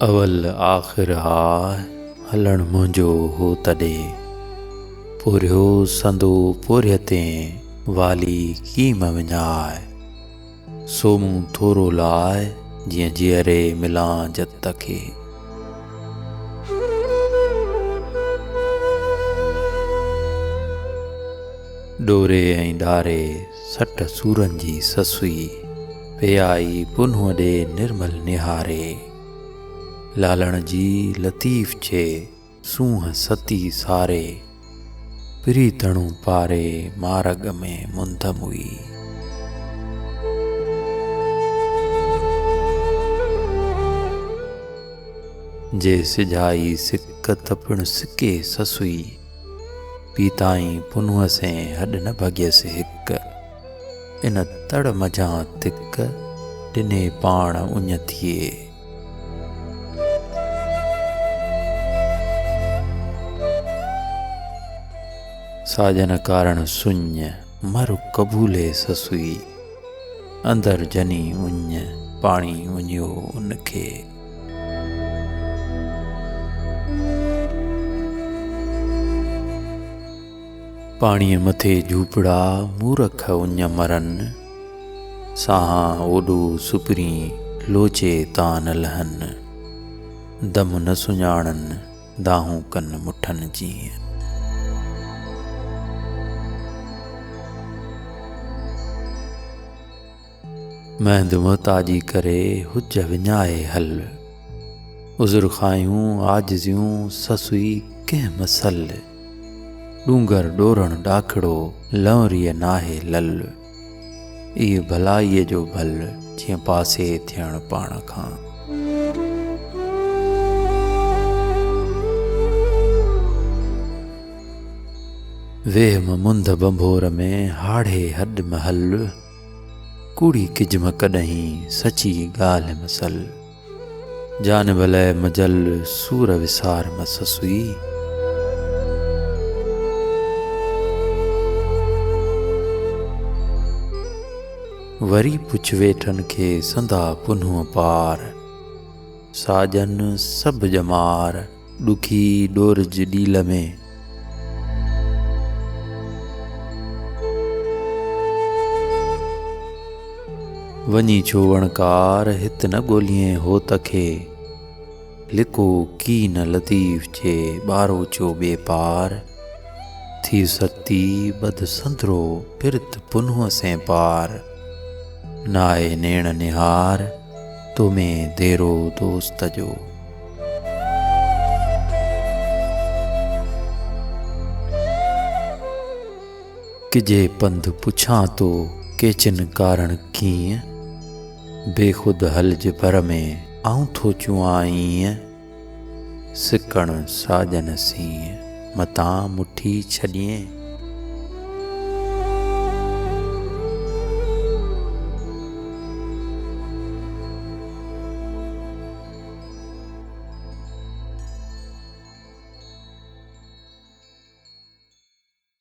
अवल आख़िर हा हलण मुंहिंजो हो तॾे, पुरियो संदो पुर्य ते वाली कीम विञाए, सो मूं थोरो लाइ जीअं जीअरे मिलां जत खे। डोरे ऐं डारे सठ सूरनि जी ससुई, पियाई पुन्हुअ ॾे निर्मल निहारे, लालण जी लतीफ़ जे सूंहं सती सारे, प्रीतणु पारे मारग में मुंदम हुई। जे सिजाई सिक तपिण सिके ससुई, पीताई पुन्हुअ से हॾ न भॻियसि हिक, इन तड़ मझां तिक ॾिने पाण उञ थिए। साजन कारण सुञ मरु कबूले ससुई, अंदर जनी उञ पाणी उञियो उनखे। पाणीअ मथे झूपड़ा मूरख उञ मरन, साहां ओॾो सुपरी लोचे तां न लहन, दम न सुञाणन दाहूं कन मुठन जीअं। महंद मुहताजी करे हुज विञाए हल, उज़ुर खायूं आजिज़ियूं ससुई कंहिं मसल, डूंगर डोरण ॾाखड़ो लंवरीअ नाहे लल, इह भलाईअ जो भल जीअं पासे थियण पाण खां। वेह मुंद बंभोर में हाड़े हॾ महल, कूड़ी किजम कॾहिं सची ॻाल्हि मसल, जान भलय मजल सूर विसार मससुई। वरी पुछ वेठन खे संदा पुन्हुअ पार, साजन सभु ॼमार ॾुखी ॾोरज ॾील में। वञी छो वणकार हित न ॻोल्हिए हो तखे, लिको की न लतीफ़ जे ॿारो चो ॿिए पार, थी सती बद संदरो पिरत पुन्हुअ से पार, नाए नेण निहार तो में देरो दोस्त जो। किजे पंध पुछां तो केचिन कारण कीअं, बेखुद हलज पर में आऊं थो चुआं ईअं, सिकण साजन सीं मतां मुठी छॾिए।